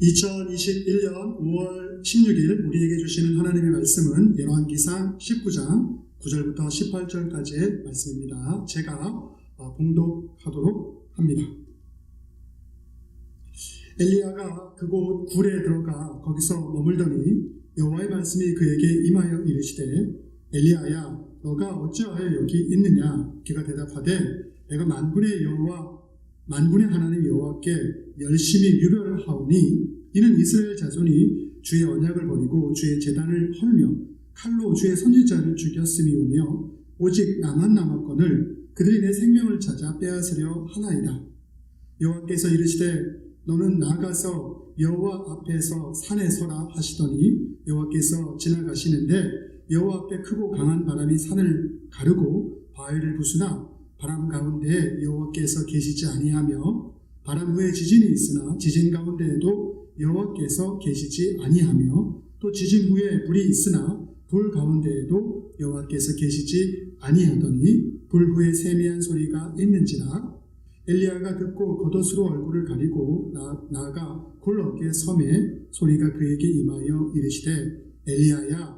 2021년 5월 16일 우리에게 주시는 하나님의 말씀은 열왕기상 19장 9절부터 18절까지의 말씀입니다. 제가 봉독하도록 합니다. 엘리야가 그곳 굴에 들어가 거기서 머물더니 여호와의 말씀이 그에게 임하여 이르시되 엘리야야 너가 어찌하여 여기 있느냐? 그가 대답하되 내가 만군의 하나님 여호와께 열심히 유별하오니 이는 이스라엘 자손이 주의 언약을 버리고 주의 제단을 헐며 칼로 주의 선지자를 죽였음이오며 오직 나만 남았거늘 그들이 내 생명을 찾아 빼앗으려 하나이다. 여호와께서 이르시되 너는 나가서 여호와 앞에서 산에 서라 하시더니 여호와께서 지나가시는데 여호와 앞에 크고 강한 바람이 산을 가르고 바위를 부수나 바람 가운데 여호와께서 계시지 아니하며 바람 후에 지진이 있으나 지진 가운데에도 여호와께서 계시지 아니하며 또 지진 후에 불이 있으나 불 가운데에도 여호와께서 계시지 아니하더니 불 후에 세미한 소리가 있는지라. 엘리야가 듣고 겉옷으로 얼굴을 가리고 나아가 굴 어깨 섬에 소리가 그에게 임하여 이르시되 엘리야야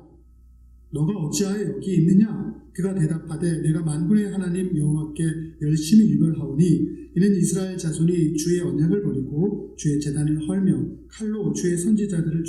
너가 어찌하여 여기 있느냐? 그가 대답하되 내가 만군의 하나님 여호와께 열심히 유별하오니 이는 이스라엘 자손이 주의 언약을 버리고 주의 제단을 헐며 칼로 주의 선지자들을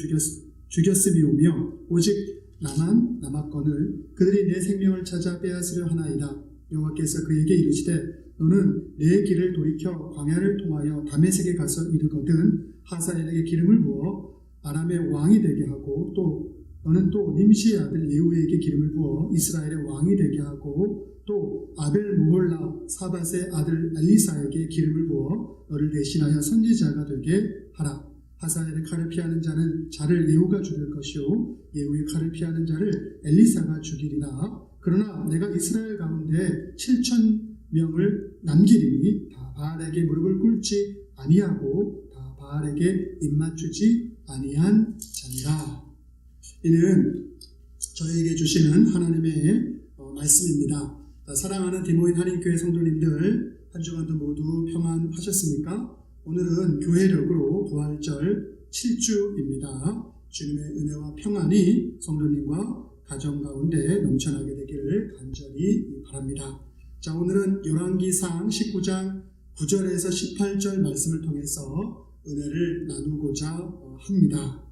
죽였음이오며 오직 나만 남았거늘 그들이 내 생명을 찾아 빼앗으려 하나이다. 여호와께서 그에게 이르시되 너는 내 길을 돌이켜 광야를 통하여 다메섹에 가서 이르거든 하사엘에게 기름을 부어 아람의 왕이 되게 하고 또 너는 또 님시의 아들 예후에게 기름을 부어 이스라엘의 왕이 되게 하고 또 아벨 무홀라 사밧의 아들 엘리사에게 기름을 부어 너를 대신하여 선지자가 되게 하라. 하사엘의 칼을 피하는 자를 예후가 죽일 것이요 예후의 칼을 피하는 자를 엘리사가 죽이리라. 그러나 내가 이스라엘 가운데 7,000명을 남기리니 다 바알에게 무릎을 꿇지 아니하고 다 바알에게 입맞추지 아니한 자니라. 이는 저에게 주시는 하나님의 말씀입니다. 사랑하는 디모인 한인교회 성도님들 한 주간도 모두 평안하셨습니까? 오늘은 교회력으로 부활절 7주입니다. 주님의 은혜와 평안이 성도님과 가정 가운데 넘쳐나게 되기를 간절히 바랍니다. 자, 오늘은 열왕기상 19장 9절에서 18절 말씀을 통해서 은혜를 나누고자 합니다.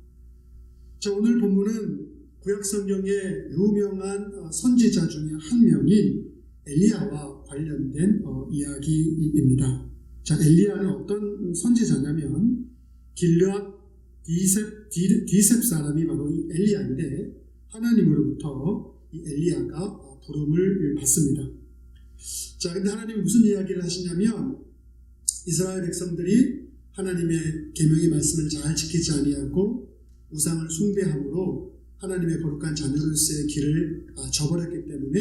자, 오늘 본문은 구약성경의 유명한 선지자 중에 한 명인 엘리야와 관련된 이야기입니다. 자, 엘리야는 어떤 선지자냐면 길르앗 디셉 사람이 바로 이 엘리야인데 하나님으로부터 이 엘리야가 부름을 받습니다. 자, 근데 하나님이 무슨 이야기를 하시냐면 이스라엘 백성들이 하나님의 계명의 말씀을 잘 지키지 아니하고 우상을 숭배함으로 하나님의 거룩한 자녀로서의 길을 저버렸기 때문에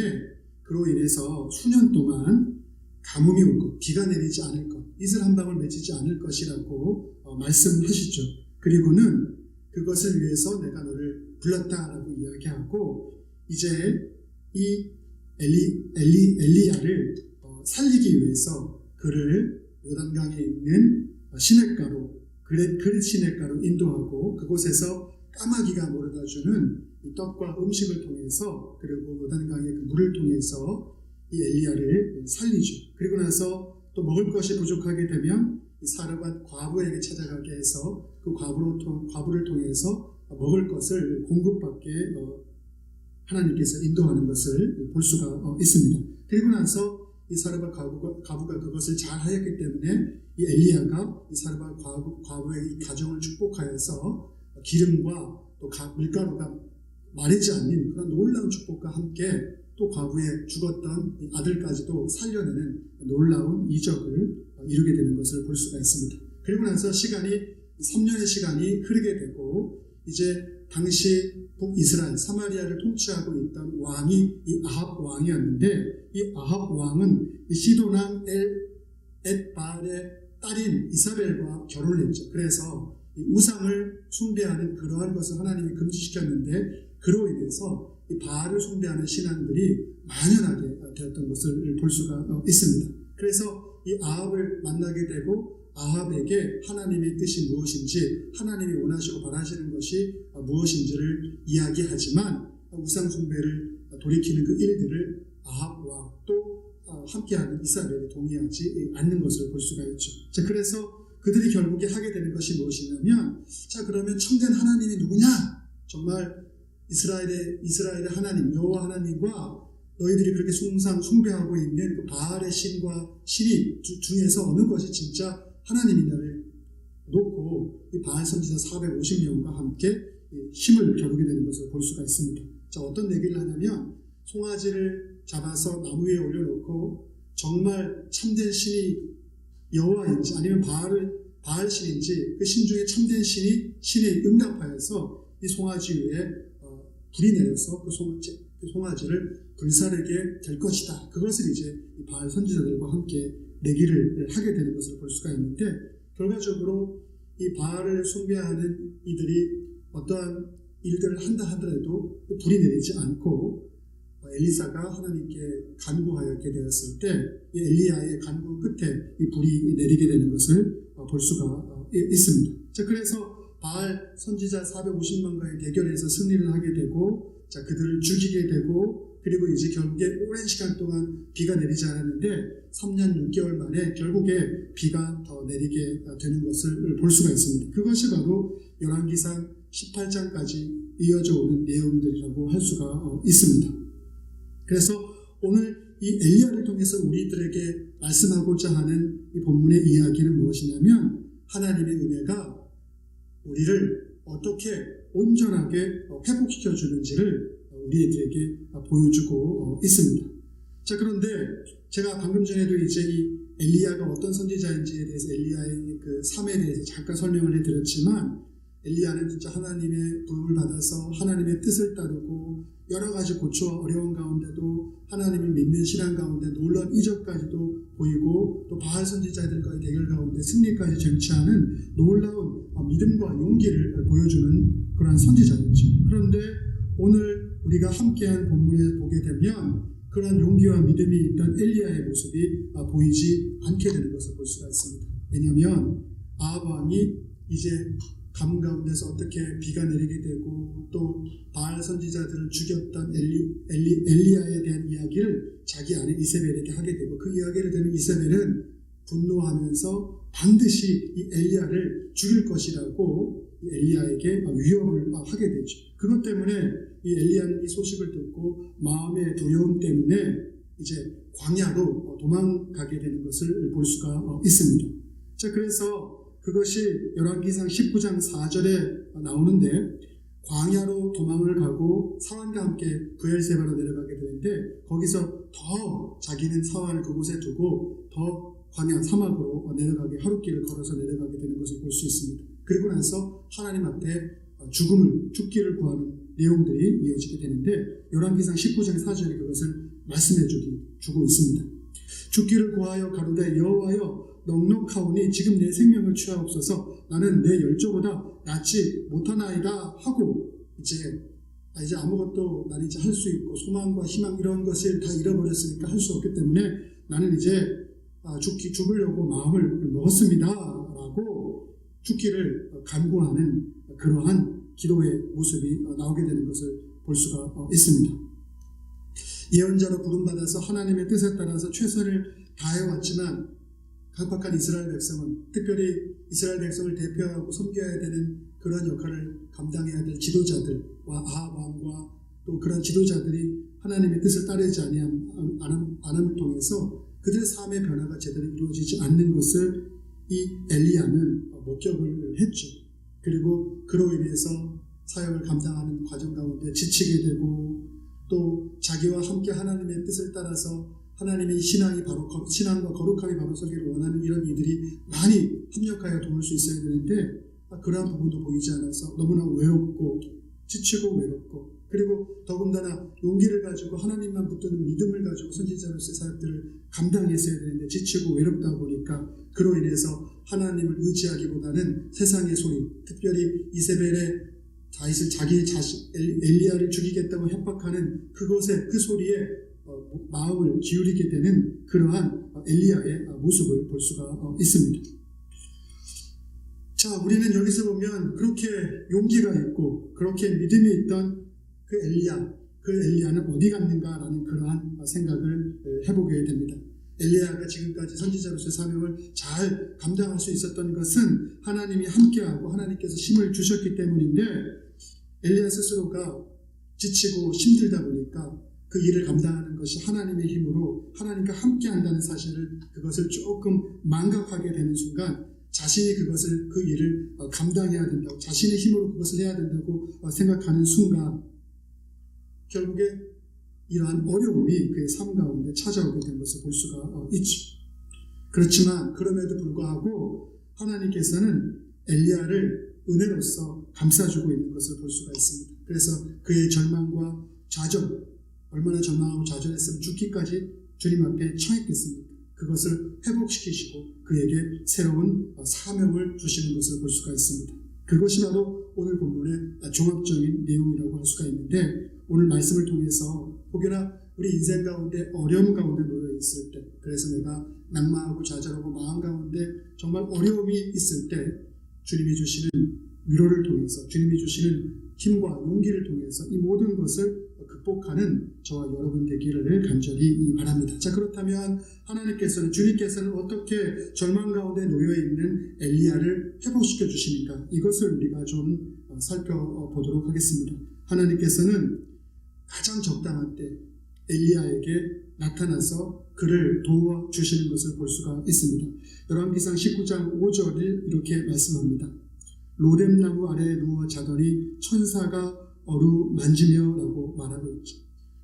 그로 인해서 수년 동안 가뭄이 올 것, 비가 내리지 않을 것, 이슬 한 방울 맺히지 않을 것이라고 말씀하시죠. 그리고는 그것을 위해서 내가 너를 불렀다라고 이야기하고 이제 이 엘리야를 살리기 위해서 그를 요단강에 있는 시냇가로 그릿 시냇가로 인도하고 그곳에서 까마귀가 몰아다주는 이 떡과 음식을 통해서 그리고 요단강의 그 물을 통해서 이 엘리야를 살리죠. 그리고 나서 또 먹을 것이 부족하게 되면 이 사르밧 과부에게 찾아가게 해서 그 과부를 통해서 먹을 것을 공급받게 하나님께서 인도하는 것을 볼 수가 있습니다. 그리고 나서 이 사르밧 과부가 그것을 잘 하였기 때문에 이 엘리야가 이 사르밧 과부의 이 가정을 축복하여서 기름과 또 밀가루가 마르지 않는 그런 놀라운 축복과 함께 또 과부의 죽었던 아들까지도 살려내는 놀라운 이적을 이루게 되는 것을 볼 수가 있습니다. 그리고 나서 3년의 시간이 흐르게 되고 이제 당시 북이스라엘 사마리아를 통치하고 있던 왕이 이 아합 왕이었는데 이 아합 왕은 이 시돈왕 엣바알의 딸인 이사벨과 결혼을 했죠. 그래서 이 우상을 숭배하는 그러한 것을 하나님이 금지시켰는데 그로 인해서 이 바알을 숭배하는 신앙들이 만연하게 되었던 것을 볼 수가 있습니다. 그래서 이 아합을 만나게 되고 아합에게 하나님의 뜻이 무엇인지, 하나님이 원하시고 바라시는 것이 무엇인지를 이야기하지만 우상 숭배를 돌이키는 그 일들을 아합과 또 함께하는 이사벨이 동의하지 않는 것을 볼 수가 있죠. 자, 그래서 그들이 결국에 하게 되는 것이 무엇이냐면, 자, 그러면 참된 하나님이 누구냐? 정말 이스라엘의 하나님 여호와 하나님과 너희들이 그렇게 숭배하고 있는 그 바알의 신과 신이 중에서 어느 것이 진짜 하나님이냐를 놓고 이 바알 선지자 450명과 함께 힘을 겨루게 되는 것을 볼 수가 있습니다. 자, 어떤 얘기를 하냐면, 송아지를 잡아서 나무 위에 올려놓고 정말 참된 신이 여호와인지 아니면 바알 신인지 그 신 중에 참된 신에 응답하여서 이 송아지 위에 불이 내려서 그 송아지를 불사르게 될 것이다. 그것을 이제 바알 선지자들과 함께 내기를 하게 되는 것을 볼 수가 있는데, 결과적으로 이 바알을 숭배하는 이들이 어떠한 일들을 한다 하더라도 불이 내리지 않고 엘리사가 하나님께 간구하였게 되었을 때 이 엘리야의 간구 끝에 이 불이 내리게 되는 것을 볼 수가 있습니다. 자, 그래서 바알 선지자 450만과의 대결에서 승리를 하게 되고, 자, 그들을 죽이게 되고, 그리고 이제 결국에 오랜 시간 동안 비가 내리지 않았는데 3년 6개월 만에 결국에 비가 더 내리게 되는 것을 볼 수가 있습니다. 그것이 바로 열왕기상 18장까지 이어져 오는 내용들이라고 할 수가 있습니다. 그래서 오늘 이 엘리야를 통해서 우리들에게 말씀하고자 하는 이 본문의 이야기는 무엇이냐면, 하나님의 은혜가 우리를 어떻게 온전하게 회복시켜 주는지를 우리들에게 보여주고 있습니다. 자, 그런데 제가 방금 전에도 이제 이 엘리야가 어떤 선지자인지에 대해서 엘리야의 그 삶에 대해서 잠깐 설명을 해드렸지만, 엘리야는 진짜 하나님의 부름을 받아서 하나님의 뜻을 따르고 여러 가지 고초와 어려운 가운데도 하나님을 믿는 신앙 가운데 놀라운 이적까지도 보이고, 또 바알 선지자들과의 대결 가운데 승리까지 쟁취하는 놀라운 믿음과 용기를 보여주는 그러한 선지자였죠. 그런데 오늘 우리가 함께한 본문을 보게 되면 그러한 용기와 믿음이 있던 엘리야의 모습이 보이지 않게 되는 것을 볼 수가 있습니다. 왜냐하면 아합 왕이 이제 가뭄 가운데서 어떻게 비가 내리게 되고, 또 바알 선지자들을 죽였던 엘리야에 대한 이야기를 자기 아내 이세벨에게 하게 되고, 그 이야기를 듣는 이세벨은 분노하면서 반드시 이 엘리야를 죽일 것이라고 엘리야에게 위협을 하게 되죠. 그것 때문에 이 엘리야는 이 소식을 듣고 마음의 두려움 때문에 이제 광야로 도망가게 되는 것을 볼 수가 있습니다. 자, 그래서 그것이 열왕기상 19장 4절에 나오는데, 광야로 도망을 가고 사환과 함께 브엘세바로 내려가게 되는데, 거기서 더 자기는 사환을 그곳에 두고 더 광야 사막으로 내려가게, 하룻길을 걸어서 내려가게 되는 것을 볼 수 있습니다. 그리고 나서 하나님 앞에 죽기를 구하는 내용들이 이어지게 되는데, 열왕기상 19장 4절에 그것을 말씀해 주고 있습니다. 죽기를 구하여 가로되 여호와여 넉넉하오니 지금 내 생명을 취하옵소서. 나는 내 열조보다 낫지 못하나이다 하고, 이제 아무것도 나는 이제 할 수 있고 소망과 희망 이런 것을 다 잃어버렸으니까 할 수 없기 때문에 나는 이제 죽으려고 마음을 먹었습니다 라고 죽기를 간구하는 그러한 기도의 모습이 나오게 되는 것을 볼 수가 있습니다. 예언자로 부름받아서 하나님의 뜻에 따라서 최선을 다해왔지만 강팍한 이스라엘 백성은, 특별히 이스라엘 백성을 대표하고 섬겨야 되는 그런 역할을 감당해야 될 지도자들과 아합 왕과 또 그런 지도자들이 하나님의 뜻을 따르지 않음을 통해서 그들의 삶의 변화가 제대로 이루어지지 않는 것을 이 엘리야는 목격을 했죠. 그리고 그로 인해서 사역을 감당하는 과정 가운데 지치게 되고, 또 자기와 함께 하나님의 뜻을 따라서 하나님의 신앙과 거룩함이 바로 서기를 원하는 이런 이들이 많이 협력하여 도울 수 있어야 되는데, 그러한 부분도 보이지 않아서 너무나 외롭고 지치고 외롭고, 그리고 더군다나 용기를 가지고 하나님만 붙드는 믿음을 가지고 선지자로서의 사역들을 감당했어야 되는데 지치고 외롭다 보니까, 그로 인해서 하나님을 의지하기보다는 세상의 소리, 특별히 이세벨의 다윗을 자기 자식 엘리야를 죽이겠다고 협박하는 그것에, 그 소리에 마음을 기울이게 되는 그러한 엘리야의 모습을 볼 수가 있습니다. 자, 우리는 여기서 보면 그렇게 용기가 있고 그렇게 믿음이 있던 그 엘리야는 어디 갔는가라는 그러한 생각을 해보게 됩니다. 엘리야가 지금까지 선지자로서의 사명을 잘 감당할 수 있었던 것은 하나님이 함께하고 하나님께서 힘을 주셨기 때문인데, 엘리야 스스로가 지치고 힘들다 보니까 그 일을 감당하는 것이 하나님의 힘으로 하나님과 함께한다는 사실을, 그것을 조금 망각하게 되는 순간 자신이 그 일을 감당해야 된다고, 자신의 힘으로 그것을 해야 된다고 생각하는 순간 결국에 이러한 어려움이 그의 삶 가운데 찾아오게 된 것을 볼 수가 있죠. 그렇지만 그럼에도 불구하고 하나님께서는 엘리야를 은혜로서 감싸주고 있는 것을 볼 수가 있습니다. 그래서 그의 절망과 좌절, 얼마나 절망하고 좌절했으면 죽기까지 주님 앞에 처했겠습니까? 그것을 회복시키시고 그에게 새로운 사명을 주시는 것을 볼 수가 있습니다. 그것이 바로 오늘 본문의 종합적인 내용이라고 할 수가 있는데, 오늘 말씀을 통해서 혹여나 우리 인생 가운데 어려움 가운데 놓여 있을 때, 그래서 내가 낙망하고 좌절하고 마음 가운데 정말 어려움이 있을 때 주님이 주시는 위로를 통해서, 주님이 주시는 힘과 용기를 통해서 이 모든 것을 극복하는 저와 여러분 되기를 간절히 바랍니다. 자, 그렇다면 주님께서는 어떻게 절망 가운데 놓여있는 엘리야를 회복시켜 주십니까? 이것을 우리가 좀 살펴보도록 하겠습니다. 하나님께서는 가장 적당한 때 엘리야에게 나타나서 그를 도와주시는 것을 볼 수가 있습니다. 열왕기상 19장 5절을 이렇게 말씀합니다. 로뎀나무 아래에 누워 자더니 천사가 어루만지며 라고 말하고 있죠.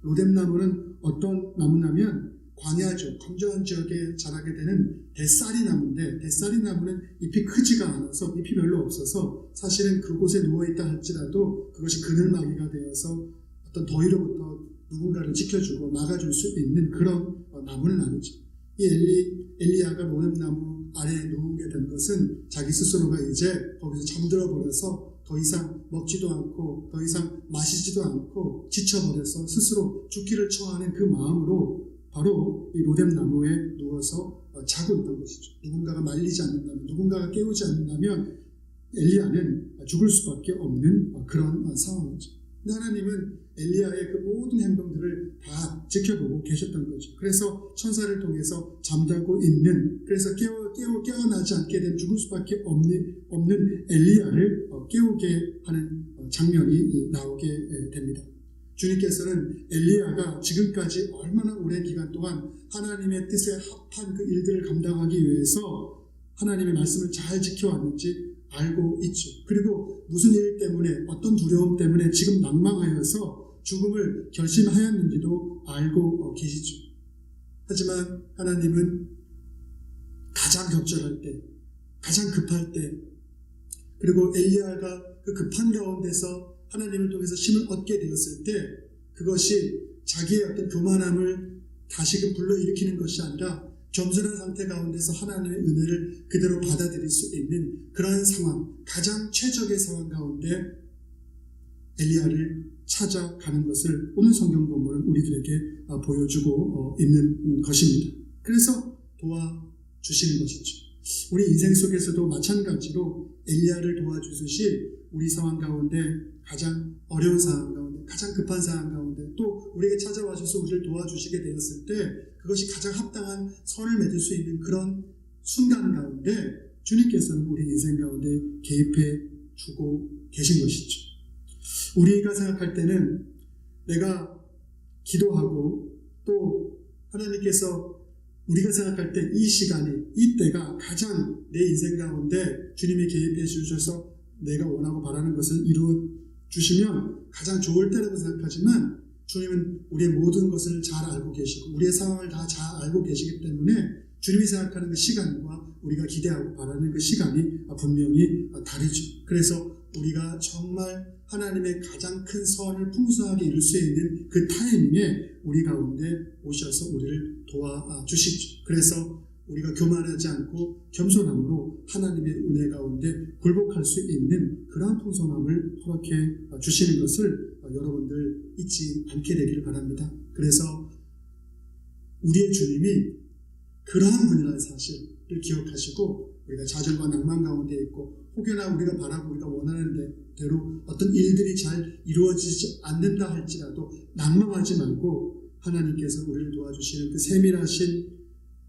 로뎀나무는 어떤 나무냐면 광야죠. 건조한 지역에 자라게 되는 대싸리 나무인데, 대싸리 나무는 잎이 크지가 않아서, 잎이 별로 없어서 사실은 그곳에 누워있다 할지라도 그것이 그늘막이가 되어서 어떤 더위로부터 누군가를 지켜주고 막아줄 수 있는 그런 나무는 아니죠. 이 엘리야가 로뎀나무 아래에 누우게 된 것은 자기 스스로가 이제 거기서 잠들어 버려서 더 이상 먹지도 않고 더 이상 마시지도 않고 지쳐버려서 스스로 죽기를 처하는 그 마음으로 바로 이 로뎀나무에 누워서 자고 있던 것이죠. 누군가가 말리지 않는다면, 누군가가 깨우지 않는다면 엘리야는 죽을 수밖에 없는 그런 상황이죠. 근데 하나님은 엘리야의 그 모든 행동들을 다 지켜보고 계셨던 거죠. 그래서 천사를 통해서 잠자고 있는, 그래서 깨어나지 않게 된, 죽을 수밖에 없는 엘리야를 깨우게 하는 장면이 나오게 됩니다. 주님께서는 엘리야가 지금까지 얼마나 오랜 기간 동안 하나님의 뜻에 합한 그 일들을 감당하기 위해서 하나님의 말씀을 잘 지켜왔는지 알고 있죠. 그리고 무슨 일 때문에, 어떤 두려움 때문에 지금 낭망하여서 죽음을 결심하였는지도 알고 계시죠. 하지만 하나님은 가장 적절할 때, 가장 급할 때, 그리고 엘리야가 그 급한 가운데서 하나님을 통해서 힘을 얻게 되었을 때, 그것이 자기의 어떤 교만함을 다시금 불러일으키는 것이 아니라 겸손한 상태 가운데서 하나님의 은혜를 그대로 받아들일 수 있는 그러한 상황, 가장 최적의 상황 가운데 엘리야를 찾아가는 것을 오늘 성경 본문은 우리들에게 보여주고 있는 것입니다. 그래서 도와주시는 것이죠. 우리 인생 속에서도 마찬가지로 엘리야를 도와주듯이 우리 상황 가운데, 가장 어려운 상황 가운데, 가장 급한 상황 가운데, 또 우리에게 찾아와 주셔서 우리를 도와주시게 되었을 때 그것이 가장 합당한 선을 맺을 수 있는 그런 순간 가운데 주님께서는 우리 인생 가운데 개입해 주고 계신 것이죠. 우리가 생각할 때는 내가 기도하고 또 하나님께서 우리가 생각할 때 이 시간이, 이때가 가장 내 인생 가운데 주님이 개입해 주셔서 내가 원하고 바라는 것을 이루어 주시면 가장 좋을 때라고 생각하지만, 주님은 우리의 모든 것을 잘 알고 계시고 우리의 상황을 다 잘 알고 계시기 때문에 주님이 생각하는 그 시간과 우리가 기대하고 바라는 그 시간이 분명히 다르죠. 그래서 우리가 정말 하나님의 가장 큰 선을 풍성하게 이룰 수 있는 그 타이밍에 우리 가운데 오셔서 우리를 도와주시죠. 그래서 우리가 교만하지 않고 겸손함으로 하나님의 은혜 가운데 굴복할 수 있는 그러한 풍성함을 허락해 주시는 것을 여러분들 잊지 않게 되기를 바랍니다. 그래서 우리의 주님이 그러한 분이라는 사실을 기억하시고, 우리가 좌절과 낭만 가운데 있고 혹여나 우리가 바라고 우리가 원하는 대로 어떤 일들이 잘 이루어지지 않는다 할지라도 낙망하지 말고 하나님께서 우리를 도와주시는 그 세밀하신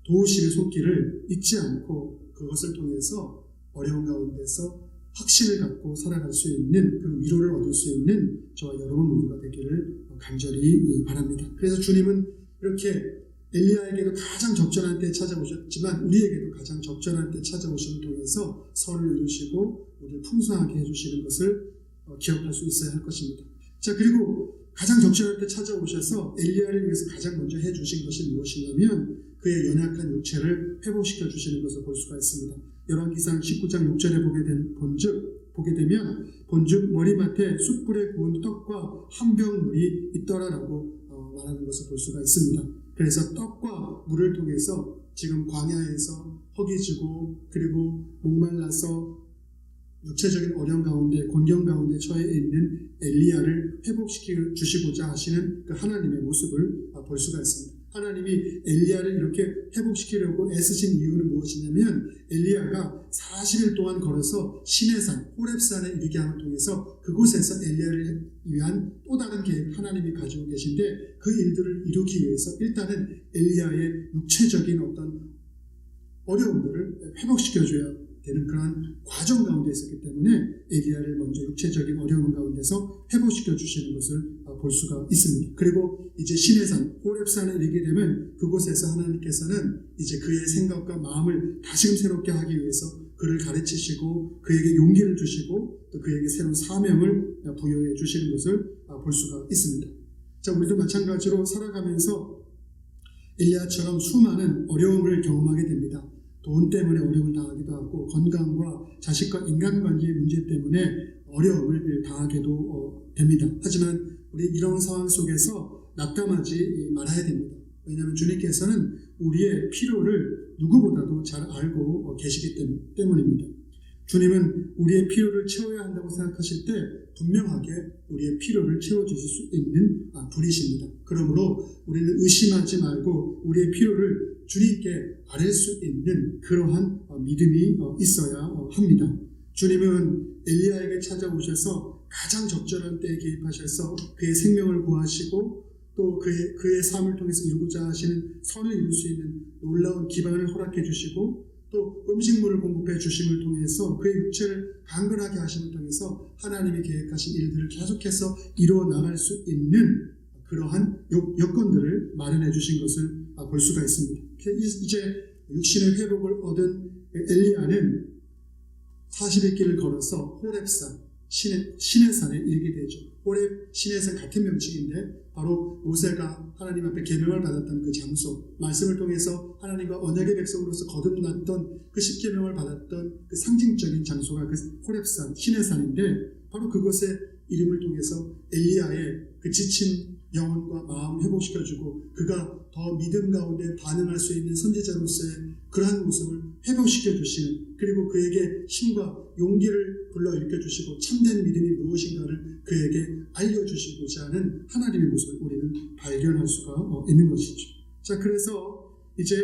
도우심의 손길을 잊지 않고 그것을 통해서 어려운 가운데서 확신을 갖고 살아갈 수 있는 그 위로를 얻을 수 있는 저와 여러분 모두가 되기를 간절히 바랍니다. 그래서 주님은 이렇게 엘리야에게도 가장 적절한 때에 찾아오셨지만 우리에게도 가장 적절한 때에 찾아오심을 통해서 선을 이루시고 우리를 풍성하게 해주시는 것을 기억할 수 있어야 할 것입니다. 자, 그리고 가장 적절한 때 찾아오셔서 엘리야를 위해서 가장 먼저 해주신 것이 무엇이냐면 그의 연약한 육체를 회복시켜 주시는 것을 볼 수가 있습니다. 열왕기상 19장 6절에 보게 되면 본즉 머리맡에 숯불에 구운 떡과 한 병 물이 있더라라고 말하는 것을 볼 수가 있습니다. 그래서 떡과 물을 통해서 지금 광야에서 허기지고 그리고 목말라서 육체적인 어려움 가운데 곤경 가운데 처해 있는 엘리야를 회복시켜 주시고자 하시는 그 하나님의 모습을 볼 수가 있습니다. 하나님이 엘리야를 이렇게 회복시키려고 애쓰신 이유는 무엇이냐면 엘리야가 40일 동안 걸어서 시내산 호렙산에 이르게 함을 통해서 그곳에서 엘리야를 위한 또 다른 계획 하나님이 가지고 계신데 그 일들을 이루기 위해서 일단은 엘리야의 육체적인 어떤 어려움들을 회복시켜줘야 되는 그런 과정 가운데 있었기 때문에 엘리야를 먼저 육체적인 어려움 가운데서 회복시켜 주시는 것을 볼 수가 있습니다. 그리고 이제 시내산 호렙산에 이르게 되면 그곳에서 하나님께서는 이제 그의 생각과 마음을 다시금 새롭게 하기 위해서 그를 가르치시고 그에게 용기를 주시고 또 그에게 새로운 사명을 부여해 주시는 것을 볼 수가 있습니다. 자, 우리도 마찬가지로 살아가면서 엘리야처럼 수많은 어려움을 경험하게 됩니다. 돈 때문에 어려움을 당하기도 하고 건강과 자식과 인간관계의 문제 때문에 어려움을 당하게도 됩니다. 하지만 우리 이런 상황 속에서 낙담하지 말아야 됩니다. 왜냐하면 주님께서는 우리의 필요를 누구보다도 잘 알고 계시기 때문입니다. 주님은 우리의 필요를 채워야 한다고 생각하실 때 분명하게 우리의 필요를 채워주실 수 있는 분이십니다. 그러므로 우리는 의심하지 말고 우리의 필요를 주님께 아뢰 수 있는 그러한 믿음이 있어야 합니다. 주님은 엘리야에게 찾아오셔서 가장 적절한 때에 개입하셔서 그의 생명을 구하시고 또 그의 삶을 통해서 이루고자 하시는 선을 이룰 수 있는 놀라운 기반을 허락해 주시고 또 음식물을 공급해 주심을 통해서 그의 육체를 강건하게 하심을 통해서 하나님이 계획하신 일들을 계속해서 이루어 나갈 수 있는 그러한 여건들을 마련해 주신 것을 볼 수가 있습니다. 이제 육신의 회복을 얻은 엘리야는 40일 길을 걸어서 호렙산 시내산에 이르게 되죠. 호렙 시내산 같은 명칭인데 바로 모세가 하나님 앞에 계명을 받았던 그 장소, 말씀을 통해서 하나님과 언약의 백성으로서 거듭났던 그 십계명을 받았던 그 상징적인 장소가 그 호렙산 시내산인데 바로 그것의 이름을 통해서 엘리야의 그 지친 영혼과 마음 회복시켜주고 그가 더 믿음 가운데 반응할 수 있는 선지자로서의 그러한 모습을 회복시켜주시는 그리고 그에게 힘과 용기를 불러일으켜주시고 참된 믿음이 무엇인가를 그에게 알려주시고자 하는 하나님의 모습을 우리는 발견할 수가 있는 것이죠. 자, 그래서 이제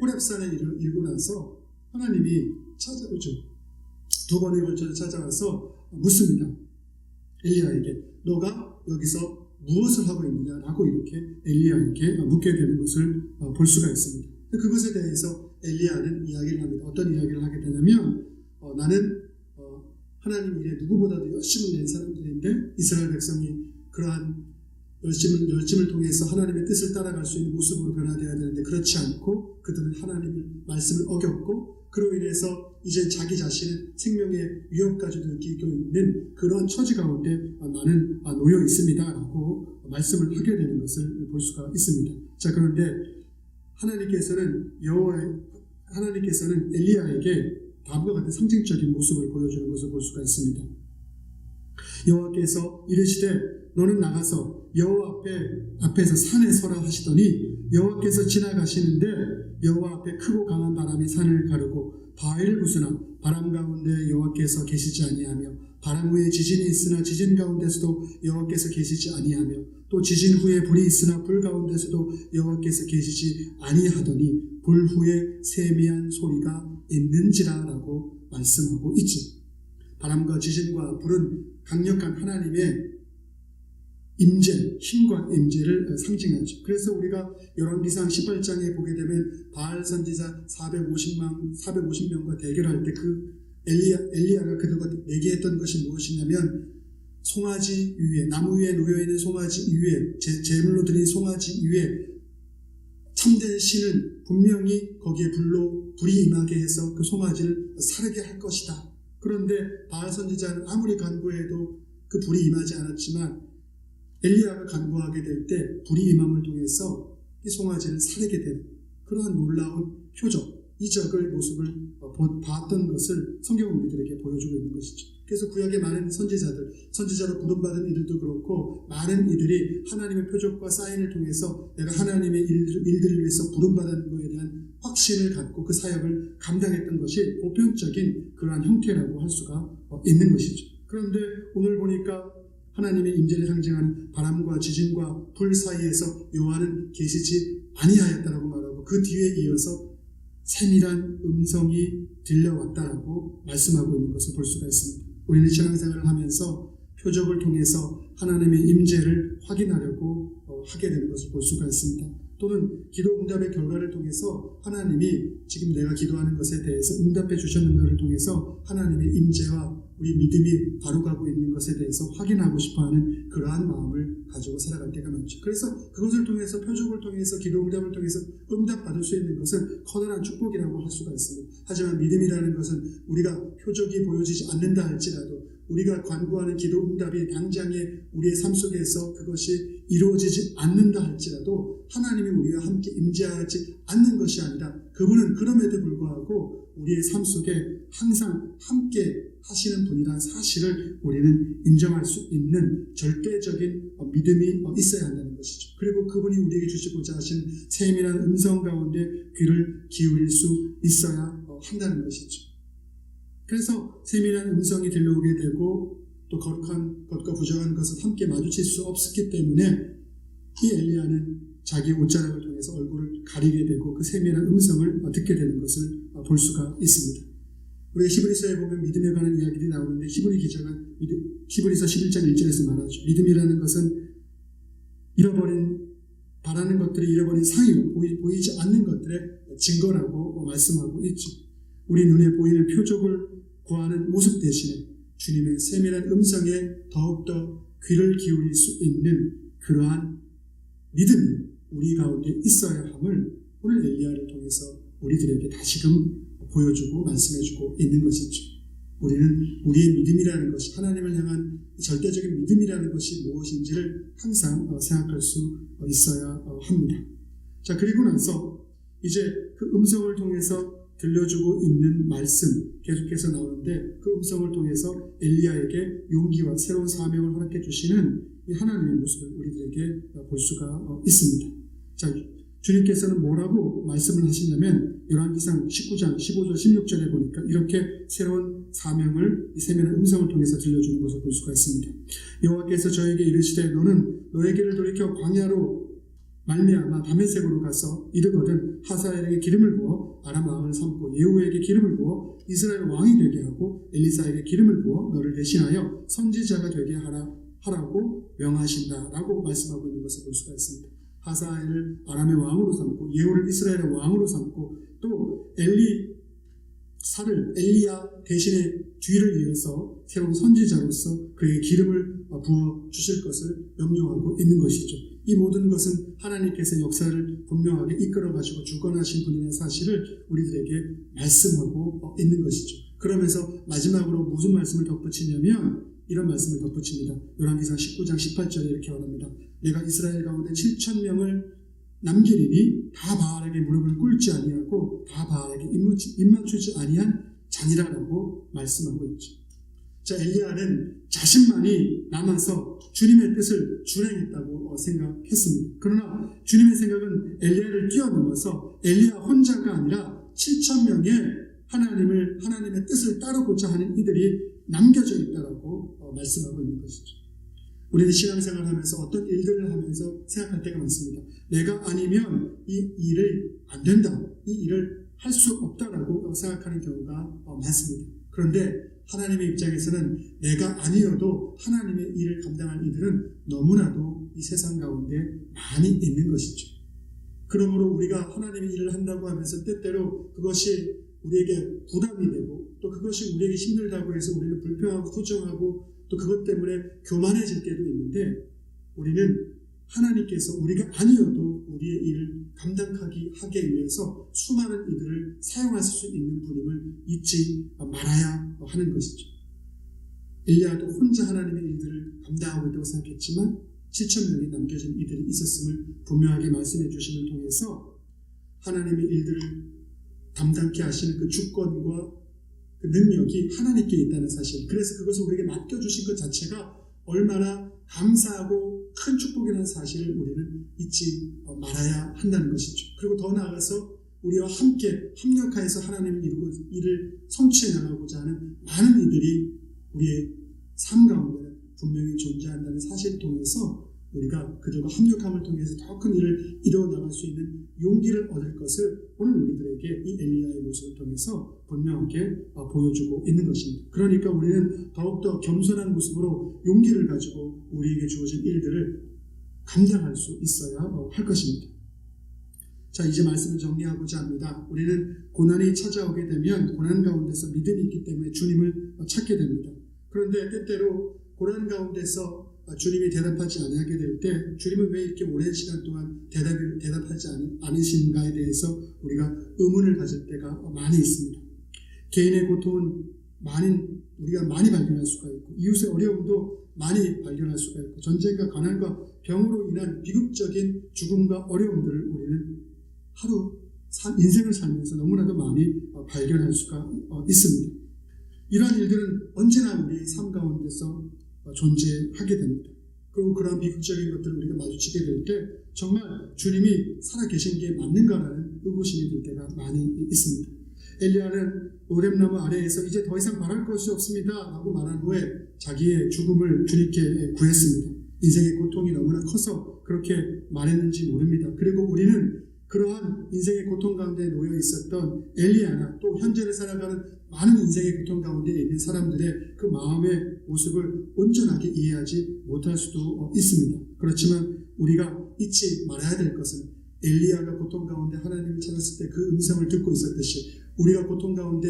호렙산에 이르고 나서 하나님이 찾아오죠. 두 번에 걸쳐서 찾아와서 묻습니다. 엘리야에게 너가 여기서 무엇을 하고 있느냐라고 이렇게 엘리야에게 묻게 되는 것을 볼 수가 있습니다. 그것에 대해서 엘리야는 이야기를 합니다. 어떤 이야기를 하게 되냐면 나는 하나님 일에 누구보다도 열심을 낸 사람들인데 이스라엘 백성이 그러한 열심을 통해서 하나님의 뜻을 따라갈 수 있는 모습으로 변화되어야 되는데 그렇지 않고 그들은 하나님의 말씀을 어겼고 그로 인해서 이제 자기 자신은 생명의 위협까지도 느끼고 있는 그런 처지 가운데 나는 놓여 있습니다 라고 말씀을 하게 되는 것을 볼 수가 있습니다. 자, 그런데 하나님께서는 엘리야에게 다음과 같은 상징적인 모습을 보여주는 것을 볼 수가 있습니다. 여호와께서 이르시되 너는 나가서 여호와 앞에서 산에 서라 하시더니 여호와께서 지나가시는데 여호와 앞에 크고 강한 바람이 산을 가르고 바위를 부수나 바람 가운데 여호와께서 계시지 아니하며 바람 후에 지진이 있으나 지진 가운데서도 여호와께서 계시지 아니하며 또 지진 후에 불이 있으나 불 가운데서도 여호와께서 계시지 아니하더니 불 후에 세미한 소리가 있는지라라고 말씀하고 있죠. 바람과 지진과 불은 강력한 하나님의 임재, 힘과 임재를 상징하죠. 그래서 우리가 열왕기상 18장에 보게 되면 바알 선지자 450명과 대결할 때 그 엘리야가 그들과 얘기했던 것이 무엇이냐면 송아지 위에, 나무 위에 놓여있는 송아지 위에, 제물로 드린 송아지 위에 참된 신은 분명히 거기에 불이 임하게 해서 그 송아지를 사르게 할 것이다. 그런데 바알 선지자는 아무리 간구해도 그 불이 임하지 않았지만 엘리야가 간구하게 될 때 불이 임함을 통해서 이 송아지를 사르게 되는 그러한 놀라운 표적, 이적의 모습을 봤던 것을 성경은 우리들에게 보여주고 있는 것이죠. 그래서 구약의 많은 선지자로 부름받은 이들도 그렇고 많은 이들이 하나님의 표적과 사인을 통해서 내가 하나님의 일들을 위해서 부름받은 것에 대한 확신을 갖고 그 사역을 감당했던 것이 보편적인 그러한 형태라고 할 수가 있는 것이죠. 그런데 오늘 보니까 하나님의 임재를 상징하는 바람과 지진과 불 사이에서 여호와는 계시지 아니하였다라고 말하고 그 뒤에 이어서 세밀한 음성이 들려왔다라고 말씀하고 있는 것을 볼 수가 있습니다. 우리는 신앙생활을 하면서 표적을 통해서 하나님의 임재를 확인하려고 하게 되는 것을 볼 수가 있습니다. 또는 기도 응답의 결과를 통해서 하나님이 지금 내가 기도하는 것에 대해서 응답해 주셨는가를 통해서 하나님의 임재와 우리 믿음이 바로 가고 있는 것에 대해서 확인하고 싶어하는 그러한 마음을 가지고 살아갈 때가 많죠. 그래서 그것을 통해서 표적을 통해서 기도 응답을 통해서 응답받을 수 있는 것은 커다란 축복이라고 할 수가 있습니다. 하지만 믿음이라는 것은 우리가 표적이 보여지지 않는다 할지라도 우리가 간구하는 기도 응답이 당장에 우리의 삶 속에서 그것이 이루어지지 않는다 할지라도 하나님이 우리와 함께 임재하지 않는 것이 아니라 그분은 그럼에도 불구하고 우리의 삶 속에 항상 함께 하시는 분이라는 사실을 우리는 인정할 수 있는 절대적인 믿음이 있어야 한다는 것이죠. 그리고 그분이 우리에게 주시고자 하신 세밀한 음성 가운데 귀를 기울일 수 있어야 한다는 것이죠. 그래서 세밀한 음성이 들려오게 되고 또 거룩한 것과 부정한 것은 함께 마주칠 수 없었기 때문에 이 엘리야는 자기 옷자락을 통해서 얼굴을 가리게 되고 그 세밀한 음성을 듣게 되는 것을 볼 수가 있습니다. 우리가 히브리서에 보면 믿음에 관한 이야기들이 나오는데 히브리 기자가 히브리서 11장 1절에서 말하죠. 믿음이라는 것은 바라는 것들이 잃어버린 상이요 보이지 않는 것들의 증거라고 말씀하고 있죠. 우리 눈에 보이는 표적을 구하는 모습 대신에 주님의 세밀한 음성에 더욱더 귀를 기울일 수 있는 그러한 믿음이 우리 가운데 있어야 함을 오늘 엘리야를 통해서 우리들에게 다시금 보여주고 말씀해주고 있는 것이죠. 우리는 우리의 믿음이라는 것이 하나님을 향한 절대적인 믿음이라는 것이 무엇인지를 항상 생각할 수 있어야 합니다. 자, 그리고 나서 이제 그 음성을 통해서 들려주고 있는 말씀 계속해서 나오는데 그 음성을 통해서 엘리야에게 용기와 새로운 사명을 허락해 주시는 이 하나님의 모습을 우리들에게 볼 수가 있습니다. 자, 주님께서는 뭐라고 말씀을 하시냐면 열왕기상 19장 15절 16절에 보니까 이렇게 새로운 사명을 이 세밀한 음성을 통해서 들려주는 것을 볼 수가 있습니다. 여호와께서 저에게 이르시되 너는 너의 길을 돌이켜 광야로 말미암아 다메섹으로 가서 이르거든 하사엘에게 기름을 부어 아람 왕을 삼고 예후에게 기름을 부어 이스라엘 왕이 되게 하고 엘리사에게 기름을 부어 너를 대신하여 선지자가 되게 하라고 명하신다라고 말씀하고 있는 것을 볼 수가 있습니다. 하사엘을 아람의 왕으로 삼고 예후를 이스라엘의 왕으로 삼고 또 엘리야 대신에 뒤를 이어서 새로운 선지자로서 그에게 기름을 부어 주실 것을 명령하고 있는 것이죠. 이 모든 것은 하나님께서 역사를 분명하게 이끌어가시고 주관하신 분이라는 사실을 우리들에게 말씀하고 있는 것이죠. 그러면서 마지막으로 무슨 말씀을 덧붙이냐면 이런 말씀을 덧붙입니다. 열왕기상 19장 18절에 이렇게 말합니다. 내가 이스라엘 가운데 7,000명을 남기리니 다 바알에게 무릎을 꿇지 아니하고 다 바알에게 입맞추지 아니한 자니라라고 말씀하고 있죠. 자, 엘리야는 자신만이 남아서 주님의 뜻을 준행했다고 생각했습니다. 그러나 주님의 생각은 엘리야를 뛰어넘어서 엘리야 혼자가 아니라 7,000명의 하나님의 뜻을 따르고자 하는 이들이 남겨져 있다라고 말씀하고 있는 것이죠. 우리는 신앙생활을 하면서 어떤 일들을 하면서 생각할 때가 많습니다. 내가 아니면 이 일을 안 된다, 이 일을 할 수 없다라고 생각하는 경우가 많습니다. 그런데 하나님의 입장에서는 내가 아니어도 하나님의 일을 감당할 이들은 너무나도 이 세상 가운데 많이 있는 것이죠. 그러므로 우리가 하나님의 일을 한다고 하면서 때때로 그것이 우리에게 부담이 되고 또 그것이 우리에게 힘들다고 해서 우리는 불평하고 투정하고 또 그것 때문에 교만해질 때도 있는데, 우리는 하나님께서 우리가 아니어도 우리의 일을 감당하기 하기 위해서 수많은 이들을 사용하실 수 있는 분임을 잊지 말아야 하는 것이죠. 엘리야도 혼자 하나님의 일들을 감당하고 있다고 생각했지만 7,000명이 남겨진 이들이 있었음을 분명하게 말씀해 주심을 통해서 하나님의 일들을 담당케 하시는 그 주권과 그 능력이 하나님께 있다는 사실, 그래서 그것을 우리에게 맡겨주신 것 자체가 얼마나 감사하고 큰 축복이라는 사실을 우리는 잊지 말아야 한다는 것이죠. 그리고 더 나아가서 우리와 함께 협력하여서 하나님의 일을 성취해 나가고자 하는 많은 이들이 우리의 삶 가운데는 분명히 존재한다는 사실을 통해서 우리가 그들과 협력함을 통해서 더 큰 일을 이루어 나갈 수 있는 용기를 얻을 것을 오늘 우리들에게 이 엘리야의 모습을 통해서 분명하게 보여주고 있는 것입니다. 그러니까 우리는 더욱더 겸손한 모습으로 용기를 가지고 우리에게 주어진 일들을 감당할 수 있어야 할 것입니다. 자, 이제 말씀을 정리하고자 합니다. 우리는 고난이 찾아오게 되면 고난 가운데서 믿음이 있기 때문에 주님을 찾게 됩니다. 그런데 때때로 고난 가운데서 주님이 대답하지 않게 될 때 주님은 왜 이렇게 오랜 시간 동안 대답하지 않으신가에 대해서 우리가 의문을 가질 때가 많이 있습니다. 개인의 고통은 우리가 많이 발견할 수가 있고, 이웃의 어려움도 많이 발견할 수가 있고, 전쟁과 가난과 병으로 인한 비극적인 죽음과 어려움들을 우리는 인생을 살면서 너무나도 많이 발견할 수가 있습니다. 이러한 일들은 언제나 우리의 삶 가운데서 존재하게 됩니다. 그리고 그러한 비극적인 것들을 우리가 마주치게 될 때 정말 주님이 살아계신 게 맞는가라는 의구심이 들 때가 많이 있습니다. 엘리야는 오렘나무 아래에서 이제 더 이상 바랄 것이 없습니다 라고 말한 후에 자기의 죽음을 주님께 구했습니다. 인생의 고통이 너무나 커서 그렇게 말했는지 모릅니다. 그리고 우리는 그러한 인생의 고통 가운데 놓여 있었던 엘리야나 또 현재를 살아가는 많은 인생의 고통 가운데 있는 사람들의 그 마음의 모습을 온전하게 이해하지 못할 수도 있습니다. 그렇지만 우리가 잊지 말아야 될 것은 엘리야가 고통 가운데 하나님을 찾았을 때 그 음성을 듣고 있었듯이 우리가 고통 가운데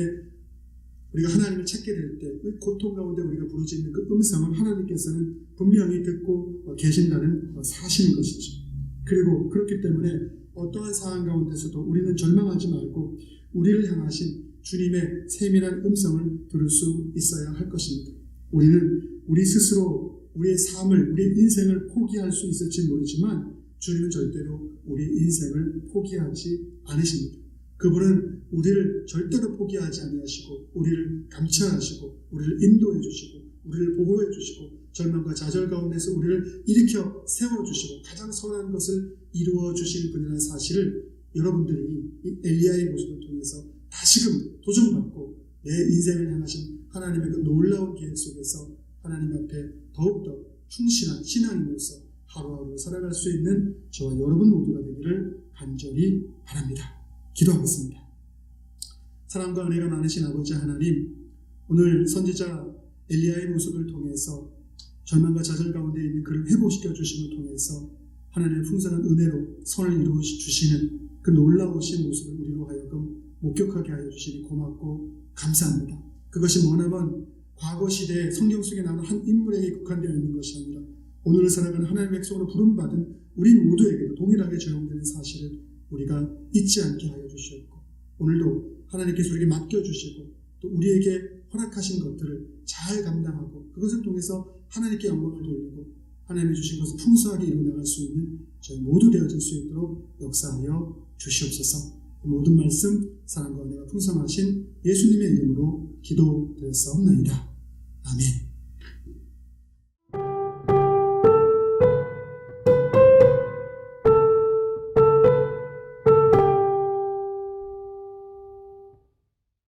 우리가 하나님을 찾게 될 때 그 고통 가운데 우리가 부르짖는 그 음성을 하나님께서는 분명히 듣고 계신다는 사실인 것이죠. 그리고 그렇기 때문에 어떠한 상황 가운데서도 우리는 절망하지 말고 우리를 향하신 주님의 세밀한 음성을 들을 수 있어야 할 것입니다. 우리는 우리 스스로 우리의 삶을, 우리의 인생을 포기할 수 있을지 모르지만 주님은 절대로 우리의 인생을 포기하지 않으십니다. 그분은 우리를 절대로 포기하지 아니하시고 우리를 감찰하시고 우리를 인도해 주시고 우리를 보호해 주시고 절망과 좌절 가운데서 우리를 일으켜 세워주시고 가장 선한 것을 이루어 주실 분이라는 사실을 여러분들이 이 엘리야의 모습을 통해서 다시금 도전받고 내 인생을 향하신 하나님의 그 놀라운 계획 속에서 하나님 앞에 더욱더 충실한 신앙인으로서 하루하루 살아갈 수 있는 저와 여러분 모두가 되기를 간절히 바랍니다. 기도하겠습니다. 사랑과 은혜가 많으신 아버지 하나님, 오늘 선지자 엘리야의 모습을 통해서 절망과 좌절 가운데 있는 그를 회복시켜 주심을 통해서 하나님의 풍성한 은혜로 선을 이루어 주시는 그 놀라우신 모습을 우리로 하여금 목격하게 하여 주시니 고맙고 감사합니다. 그것이 뭐냐면 과거 시대에 성경 속에 나오는 한 인물에게 국한되어 있는 것이 아니라 오늘을 살아가는 하나님의 백성으로 부름받은 우리 모두에게도 동일하게 적용되는 사실을 우리가 잊지 않게 하여 주시옵고, 오늘도 하나님께서 우리에게 맡겨주시고 또 우리에게 허락하신 것들을 잘 감당하고 그것을 통해서 하나님께 영광을 돌리고 하나님이 주신 것을 풍성하게 이루어나갈 수 있는 저희 모두 되어질 수 있도록 역사하여 주시옵소서. 모든 말씀 사랑과 은혜가 풍성하신 예수님의 이름으로 기도드렸사옵나이다. 아멘.